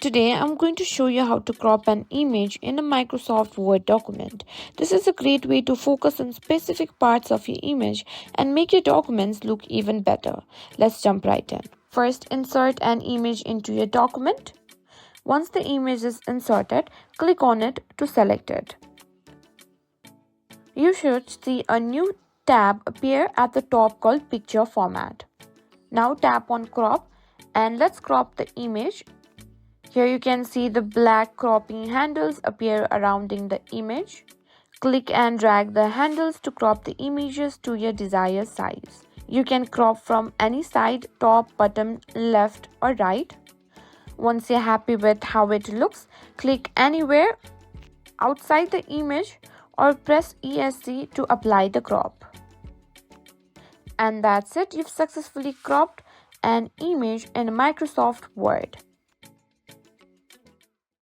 Today I'm going to show you how to crop an image in a Microsoft Word document. This is a great way to focus on specific parts of your image and make your documents look even better. Let's jump right in. First, insert an image into your document. Once the image is inserted, click on it to select it. You should see a new tab appear at the top called Picture Format. Now tap on Crop and let's crop the image. Here you can see the black cropping handles appear surrounding the image. Click and drag the handles to crop the images to your desired size. You can crop from any side, top, bottom, left or right. Once you're happy with how it looks, click anywhere outside the image or press ESC to apply the crop. And that's it, you've successfully cropped an image in Microsoft Word.